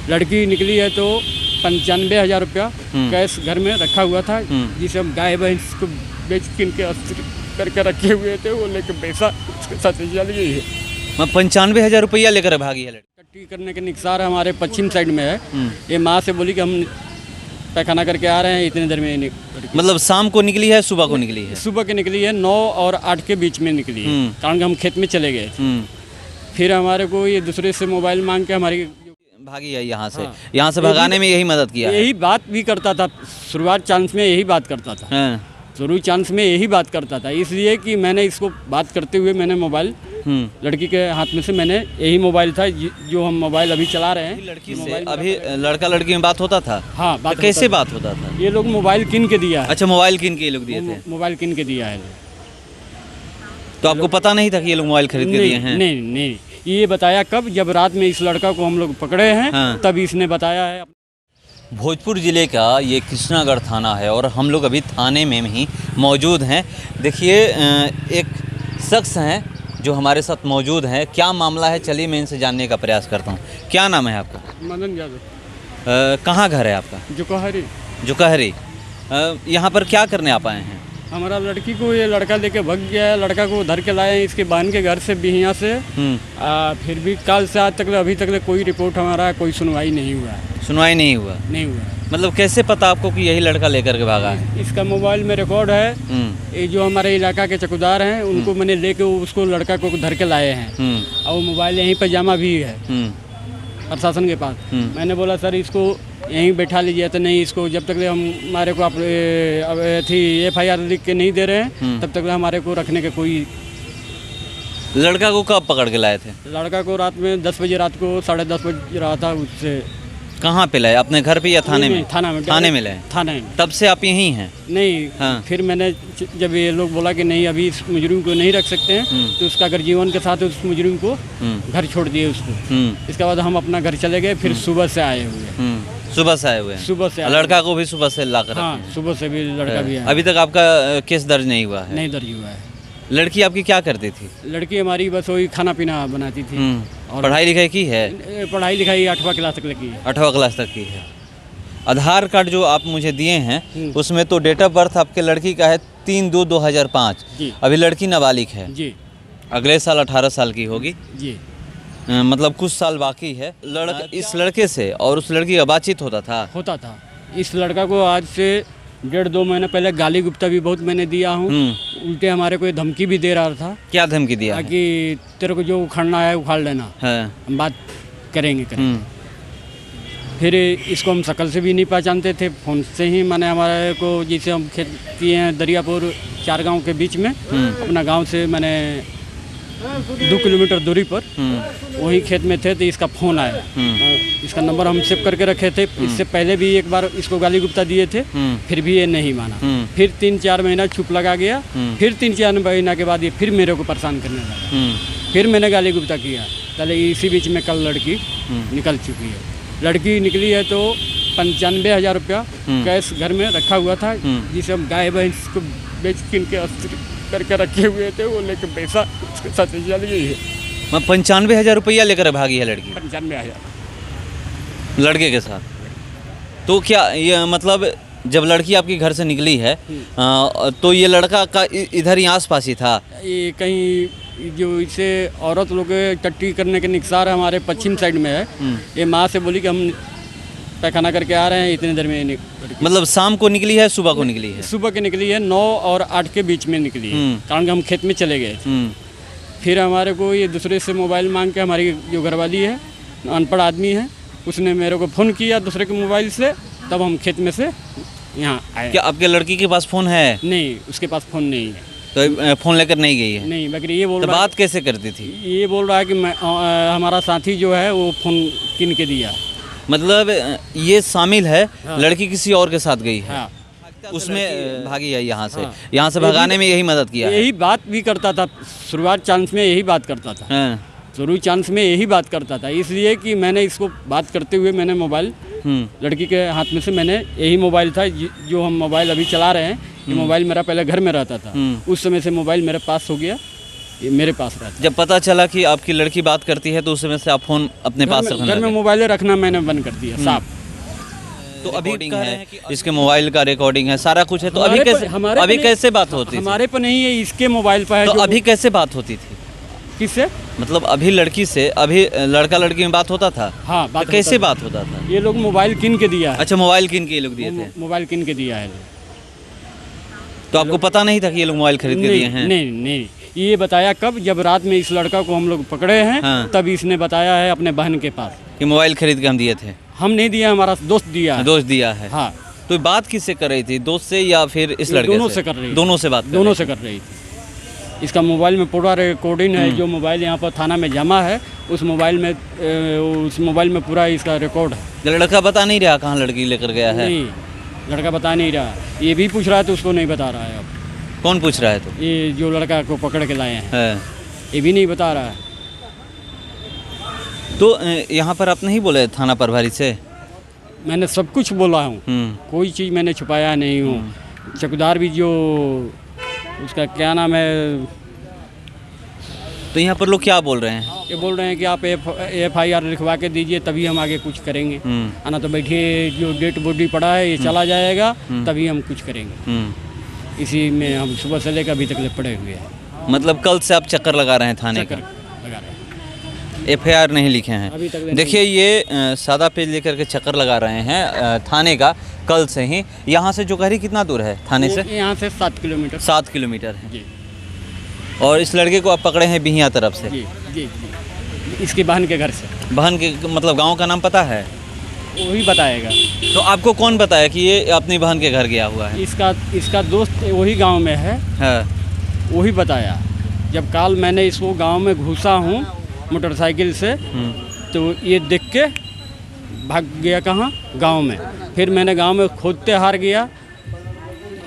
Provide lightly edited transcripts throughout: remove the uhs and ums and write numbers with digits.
लड़की निकली है तो 95,000 रुपया कैश घर में रखा हुआ था, जिसे हम गाय भैंस को बेच किन के करके रखे हुए थे, वो लेके पैसा उसके साथ चली गई है। 95,000 रुपया लेकर भागी है लड़की। टट्टी करने के निकसार हमारे पश्चिम साइड में है। ये माँ से बोली कि हम पैखाना करके आ रहे हैं, इतने देर में मतलब शाम को निकली है, सुबह को निकली है? सुबह के निकली है, 9 और 8 के बीच में निकली है, कारण कि हम खेत में चले गए थे। फिर हमारे को ये दूसरे से मोबाइल मांग के हमारी भागी है यहाँ से। यहाँ से भगाने में यही मदद किया है? यही बात भी करता था, शुरुआत चांस में यही बात करता था, शुरू चांस में यही बात करता था, इसलिए कि मैंने इसको बात करते हुए मैंने मोबाइल लड़की के हाथ में से, मैंने यही मोबाइल था जो हम मोबाइल अभी चला रहे हैं। लड़की से अभी लड़का लड़की में बात होता था? हाँ, बात कैसे बात होता था? ये लोग मोबाइल किन के दिया है। अच्छा, मोबाइल किन के ये लोग दिए थे? मोबाइल किन के दिया है। तो आपको पता नहीं था कि ये लोग मोबाइल खरीद के दिए हैं? नहीं, ये बताया कब, जब रात में इस लड़का को हम लोग पकड़े हैं, तब इसने बताया है। भोजपुर ज़िले का ये कृष्णागढ़ थाना है और हम लोग अभी थाने में ही मौजूद हैं। देखिए, एक शख्स हैं जो हमारे साथ मौजूद हैं। क्या मामला है, चलिए मैं इनसे जानने का प्रयास करता हूँ। क्या नाम है आपका? मदन यादव। कहाँ घर है आपका? जुकहरी। यहाँ पर क्या करने आप आए हैं? हमारा लड़की को ये लड़का लेके भाग गया है, लड़का को धर के लाए हैं इसके बहन के घर से बिहिया से। फिर भी कल से आज तक अभी तक कोई रिपोर्ट हमारा कोई सुनवाई नहीं हुआ है। सुनवाई नहीं हुआ? नहीं हुआ। मतलब कैसे पता आपको कि यही लड़का लेकर के भागा है? इसका मोबाइल में रिकॉर्ड है। ये जो हमारे इलाका के चौकीदार हैं, उनको मैंने लेके उसको लड़का को धर के लाए हैं, और वो मोबाइल यहीं पर जमा भी है प्रशासन के पास। मैंने बोला सर इसको यहीं बैठा लीजिए, तो नहीं, इसको जब तक हम हमारे को FIR लिख के नहीं दे रहे हैं, तब तक हमारे को रखने के कोई। लड़का को कब पकड़ के लाए थे? लड़का को रात में 10 बजे, रात को 10:30 बजे रहा था। उससे कहाँ पे लाए? अपने घर पे या थाने में? थाना में लाए। थाने में। तब से आप यहीं हैं? नहीं। हाँ। फिर मैंने जब ये लोग बोला कि नहीं अभी इस मुजरिम को नहीं रख सकते हैं, तो उसका अगर जीवन के साथ उस मुजरिम को घर छोड़ दिए उसको। इसके बाद हम अपना घर चले गए। फिर सुबह से आए हुए। सुबह से आए हुए हैं? सुबह से। लड़का को भी सुबह से ला कर? हाँ, सुबह से भी लड़का भी है। अभी तक आपका केस दर्ज नहीं हुआ है? नहीं दर्ज हुआ है। लड़की आपकी क्या करती थी? लड़की हमारी बस वही खाना पीना बनाती थी। और पढ़ाई लिखाई की है? पढ़ाई लिखाई 8वां क्लास तक की है। 8वां क्लास तक की है। आधार कार्ड जो आप मुझे दिए हैं, उसमें तो डेट ऑफ बर्थ आपके लड़की का है 3/2/2005। अभी लड़की नाबालिग है जी। अगले साल 18 साल की होगी जी। मतलब कुछ साल बाकी है। इस लड़के से और उस लड़की का बातचीत होता था? इस लड़का को आज से 1.5-2 महीने पहले गाली गुप्ता भी बहुत मैंने दिया हूँ। उल्टे हमारे को धमकी भी दे रहा था। क्या धमकी दिया? कि तेरे को जो उखाड़ना है उखाड़ लेना, हम बात करेंगे। फिर इसको हम शकल से भी नहीं पहचानते थे, फ़ोन से ही मैंने हमारे को, जैसे हम खेत किए हैं दरियापुर 4 गाँव के बीच में, अपना गाँव से मैंने 2 किलोमीटर दूरी पर वही खेत में थे, तो इसका फ़ोन आया। इसका नंबर हम सेव करके रखे थे। इससे पहले भी एक बार इसको गाली गुप्ता दिए थे, फिर भी ये नहीं माना। फिर 3-4 महीना चुप लगा गया। फिर 3-4 महीना के बाद ये फिर मेरे को परेशान करने लगा। फिर मैंने गाली गुप्ता किया। पहले इसी बीच में कल लड़की निकल चुकी है। लड़की निकली है तो 95,000 रुपया कैश घर में रखा हुआ था, जिसे हम गाय भैंस को बेच किन के करके रखे हुए थे, वो लेके पैसा उसके साथ चली गई है। 95,000 रुपया लेकर भागी है लड़की? 95,000 लड़के के साथ। तो क्या ये मतलब जब लड़की आपकी घर से निकली है, तो ये लड़का का इधर ही आस पास ही था? ये कहीं जो इसे औरत लोग टट्टी करने के निकसार हमारे पश्चिम साइड में है। ये माँ से बोली कि हम पैखाना करके आ रहे हैं, इतने देर में। मतलब शाम को निकली है, सुबह को निकली है? सुबह के निकली है, 9 और 8 के बीच में निकली है, कारण कि हम खेत में चले गए थे। फिर हमारे को ये दूसरे से मोबाइल मांग के, हमारी जो घरवाली है अनपढ़ आदमी है, उसने मेरे को फ़ोन किया दूसरे के मोबाइल से, तब हम खेत में से यहाँ आए। क्या आपके लड़की के पास फ़ोन है? नहीं, उसके पास फ़ोन नहीं है। तो फ़ोन लेकर नहीं गई है? नहीं, बल्कि ये बोल रहा है। बात कैसे करती थी? ये बोल रहा है कि मैं हमारा साथी जो है वो फ़ोन किन के दिया। मतलब ये शामिल है। हाँ। लड़की किसी और के साथ गई है। हाँ। उसमें भागी है यहाँ से। हाँ। यहाँ से भगाने में यही मदद किया है। यही बात भी करता था, शुरुआत चांस में यही बात करता था। हाँ। शुरू चांस में यही बात करता था, इसलिए कि मैंने इसको बात करते हुए मैंने मोबाइल लड़की के हाथ में से, मैंने यही मोबाइल था जो हम मोबाइल अभी चला रहे हैं, ये मोबाइल मेरा पहले घर में रहता था, उस समय से मोबाइल मेरे पास हो गया। ये मेरे पास रहता जब पता चला कि आपकी लड़की बात करती है तो उस समय से आप फ़ोन अपने पास है। रखने घर में लगे? मोबाइल रखना मैंने बंद कर दिया साफ। तो अभी कह रहे हैं कि इसके मोबाइल का रिकॉर्डिंग है, सारा कुछ है, तो अभी हमारे कैसे पर- हमारे अभी पर कैसे बात होती थी? हमारे पर नहीं है, इसके मोबाइल पर है। तो जो अभी कैसे बात होती थी? किससे? मतलब अभी लड़की से, अभी लड़का लड़की में बात होता था? हाँ, बात तो कैसे होता बात होता था? ये लोग मोबाइल किन के दिया है। अच्छा, मोबाइल किन के ये लोग दिए थे? मोबाइल किन के दिया है। तो आपको पता नहीं था कि ये लोग मोबाइल खरीद के दिए हैं? नहीं नहीं, ये बताया कब, जब रात में इस लड़का को हम लोग पकड़े हैं। हाँ। तब इसने बताया है अपने बहन के पास। कि मोबाइल खरीद के हम दिए थे? हम नहीं दिया, हमारा दोस्त दिया है। दोस्त दिया है। हाँ, तो बात किससे कर रही थी, दोस्त से या फिर इस लड़के दोनों से कर रही थी। दोनों से बात कर दोनों रही से कर रही थी। इसका मोबाइल में पूरा रिकॉर्डिंग है। जो मोबाइल यहाँ पर थाना में जमा है, उस मोबाइल में पूरा इसका रिकॉर्ड है। थी? लड़का बता नहीं रहा कहाँ लड़की लेकर गया है? नहीं, लड़का बता नहीं रहा। ये भी पूछ रहा है तो उसको नहीं बता रहा है। अब कौन पूछ रहा है? तो ये जो लड़का को पकड़ के लाए हैं, है। ये भी नहीं बता रहा है। तो यहाँ पर आप नहीं बोले थाना प्रभारी से? मैंने सब कुछ बोला हूँ, कोई चीज़ मैंने छुपाया नहीं हूँ। चौकीदार भी जो उसका क्या नाम है, तो यहाँ पर लोग क्या बोल रहे हैं? ये बोल रहे हैं कि आप FIR लिखवा के दीजिए, तभी हम आगे कुछ करेंगे। आना तो बैठिए, जो डेड बॉडी पड़ा है ये चला जाएगा, तभी हम कुछ करेंगे। इसी में हम सुबह से लेकर अभी तक पड़े हुए हैं। मतलब कल से आप चक्कर लगा रहे हैं थाने का? लगा रहे हैं। FIR नहीं लिखे हैं? अभी तक नहीं। देखिए, ये सादा पेज लेकर के चक्कर लगा रहे हैं थाने का कल से ही। यहाँ से जोकहरी कितना दूर है थाने से? यहाँ से 7 किलोमीटर। 7 किलोमीटर है। जी और इस लड़के को आप पकड़े हैं बिहिया तरफ से? जी जी जी, इसकी बहन के घर से। बहन के मतलब गांव का नाम पता है? वही बताएगा। तो आपको कौन बताया कि ये अपनी बहन के घर गया हुआ है? इसका दोस्त वही गांव में है, वही बताया। जब काल मैंने इसको गांव में घुसा हूँ मोटरसाइकिल से, तो ये देख के भाग गया कहाँ, गांव में। फिर मैंने गांव में खोदते हार गया।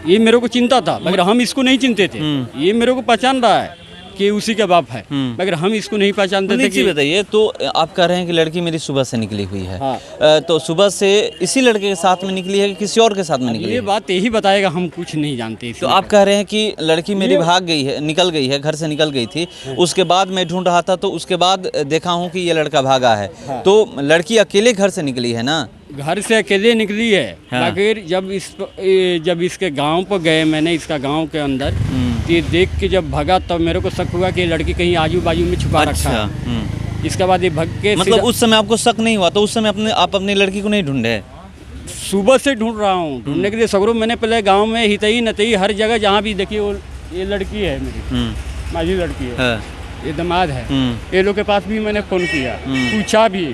ये मेरे को चिंता था, मगर हम इसको नहीं चिंते थे। ये मेरे को पहचान रहा है कि उसी का बाप है, मगर हम इसको नहीं पहचानते थे। कि बताइए, तो आप कह रहे हैं कि लड़की मेरी सुबह से निकली हुई है। हाँ। तो सुबह से इसी लड़के के साथ में निकली है कि किसी और के साथ में निकली ये है? बात यही बताएगा, हम कुछ नहीं जानते। तो आप कह रहे हैं कि लड़की मेरी भाग गई है, निकल गई है, घर से निकल गई थी, उसके बाद मैं ढूंढ रहा था, तो उसके बाद देखा हूँ कि ये लड़का भागा है। तो लड़की अकेले घर से निकली है ना? घर से अकेले निकली है। हाँ। मगर जब इसके गांव पर गए, मैंने इसका गांव के अंदर, ये देख के जब भगा, तब मेरे को शक हुआ कि ये लड़की कहीं आजू बाजू में छुपा रखा है। इसके बाद ये भग के मतलब उस समय आपको शक नहीं हुआ? तो उस समय आप अपनी लड़की को नहीं ढूंढे? सुबह से ढूंढ रहा हूँ, ढूंढने के लिए सगरों मैंने पहले गांव में हितई नतई हर जगह जहाँ भी देखी, वो ये लड़की है मेरी, माझी लड़की है, ये दामाद है। ये लोग के पास भी मैंने फ़ोन किया, पूछा भी,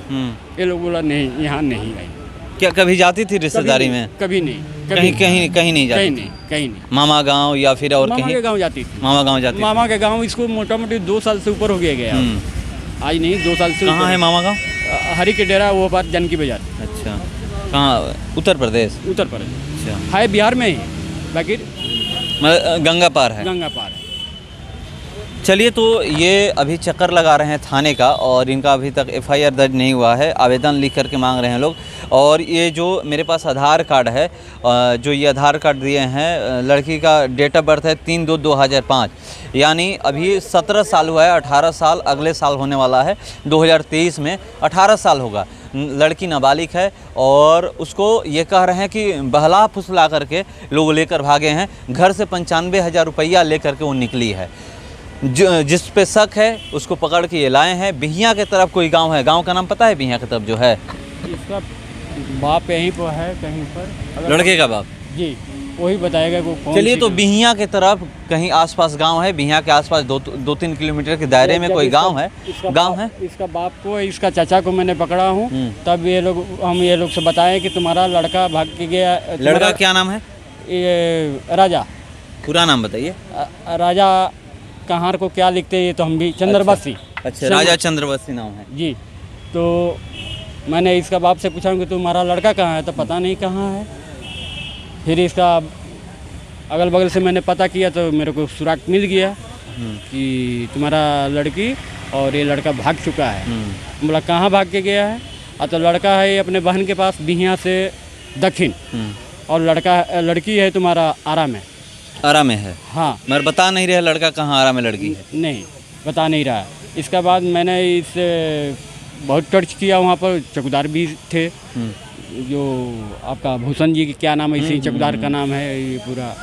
ये लोग बोला नहीं, यहाँ नहीं आई। क्या कभी जाती थी रिश्तेदारी में? कभी नहीं, कहीं नहीं जाती? कहीं नहीं। मामा गांव या फिर और मामा कहीं? के गांव जाती थी। मामा गांव जाती थी। मामा के गांव इसको मोटा मोटी 2 साल से ऊपर हो गया। आज नहीं, 2 साल से। कहाँ है मामा गांव? हरी के डेरा, वो बात जानकी बाजार। अच्छा, कहाँ? उत्तर प्रदेश? उत्तर प्रदेश अच्छा, है, बिहार में ही, बाकी मतलब गंगा पार है? गंगा पार है। चलिए, तो ये अभी चक्कर लगा रहे हैं थाने का, और इनका अभी तक FIR दर्ज नहीं हुआ है। आवेदन लिख करके मांग रहे हैं लोग। और ये जो मेरे पास आधार कार्ड है, जो ये आधार कार्ड दिए हैं, लड़की का डेट ऑफ बर्थ है 3/2/2005, यानी अभी 17 साल हुआ है। 18 साल अगले साल होने वाला है, 2023 में 18 साल होगा। लड़की नाबालिग है, और उसको ये कह रहे हैं कि बहला फुसला करके लोग लेकर भागे हैं। घर से 95,000 रुपया लेकर के वो निकली है। जिस पे शक है उसको पकड़ के ये लाए हैं। बिहिया के तरफ कोई गांव है, गांव का नाम पता है बिहिया की तरफ जो है? इसका बाप यहीं पर है कहीं पर, लड़के का बाप जी, वही बताएगा वो कौन। चलिए, तो बिहिया के तरफ कहीं आसपास गांव है? बिहिया के आसपास 2-3 किलोमीटर के दायरे में कोई गांव है? गांव है? इसका बाप को, इसका चाचा को मैंने पकड़ा हूँ, तब ये लोग से बताएं कि तुम्हारा लड़का भाग के गया। लड़का क्या नाम है? ये राजा। पूरा नाम बताइए। राजा कहाँ को क्या लिखते हैं ये तो हम भी, चंद्रवासी। अच्छा, राजा चंद्रवासी नाम है जी। तो मैंने इसका बाप से पूछा कि तुम्हारा लड़का कहाँ है, तो पता नहीं कहाँ है। फिर इसका अगल बगल से मैंने पता किया, तो मेरे को सुराग मिल गया कि तुम्हारा लड़की और ये लड़का भाग चुका है। बोला कहाँ भाग के गया है? तो लड़का है अपने बहन के पास, बिहिया से दक्षिण, और लड़की है तुम्हारा आरा में। आरा में है? हाँ। मगर बता नहीं रहे लड़का कहाँ, आरा में लड़की है? नहीं, बता नहीं रहा। इसके बाद मैंने इस बहुत सर्च किया, वहाँ पर चौकीदार भी थे, जो आपका भूषण जी, क्या नाम है इसी चौकीदार का नाम है ये पूरा,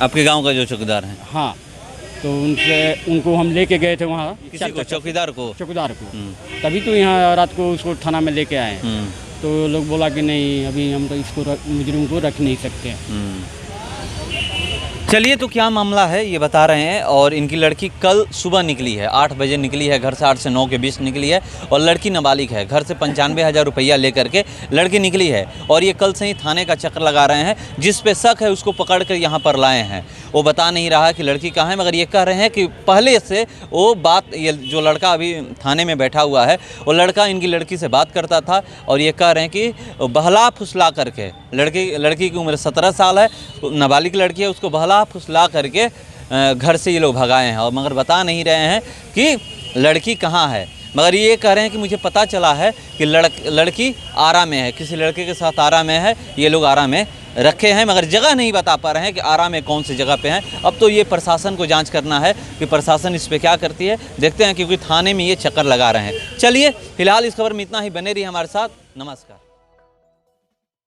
आपके गांव का जो चौकीदार है? हाँ, तो उनको हम लेके गए थे वहाँ। किसी को? चौकीदार को? चौकीदार को। तभी तो यहाँ रात को उसको थाना में लेके आए। तो लोग बोला कि नहीं, अभी हम तो इसको मुजरिम को रख नहीं सकते। चलिए, तो क्या मामला है ये बता रहे हैं। और इनकी लड़की कल सुबह निकली है, 8 बजे निकली है घर से, 8 से 9 के बीच निकली है। और लड़की नाबालिग है, घर से 95,000 रुपया लेकर के लड़की निकली है। और ये कल से ही थाने का चक्कर लगा रहे हैं। जिस पे शक है उसको पकड़ कर यहाँ पर लाए हैं। वो बता नहीं रहा कि लड़की कहाँ है, मगर ये कह रहे हैं कि पहले से वो बात, ये जो लड़का अभी थाने में बैठा हुआ है, वो लड़का इनकी लड़की से बात करता था। और ये कह रहे हैं कि बहला फुसला करके, लड़की की उम्र 17 साल है, नाबालिग लड़की है, उसको बहला फुसला करके घर से ये लोग भगाए हैं। और मगर बता नहीं रहे हैं कि लड़की कहाँ है। मगर ये कह रहे हैं कि मुझे पता चला है कि लड़की आरा में है, किसी लड़के के साथ आरा में है, ये लोग आरा में रखे हैं। मगर जगह नहीं बता पा रहे हैं कि आरा में कौन सी जगह पे हैं। अब तो ये प्रशासन को जांच करना है कि प्रशासन इस पे क्या करती है, देखते हैं, क्योंकि थाने में ये चक्कर लगा रहे हैं। चलिए, फिलहाल इस खबर में इतना ही। बने रहिए हमारे साथ। नमस्कार।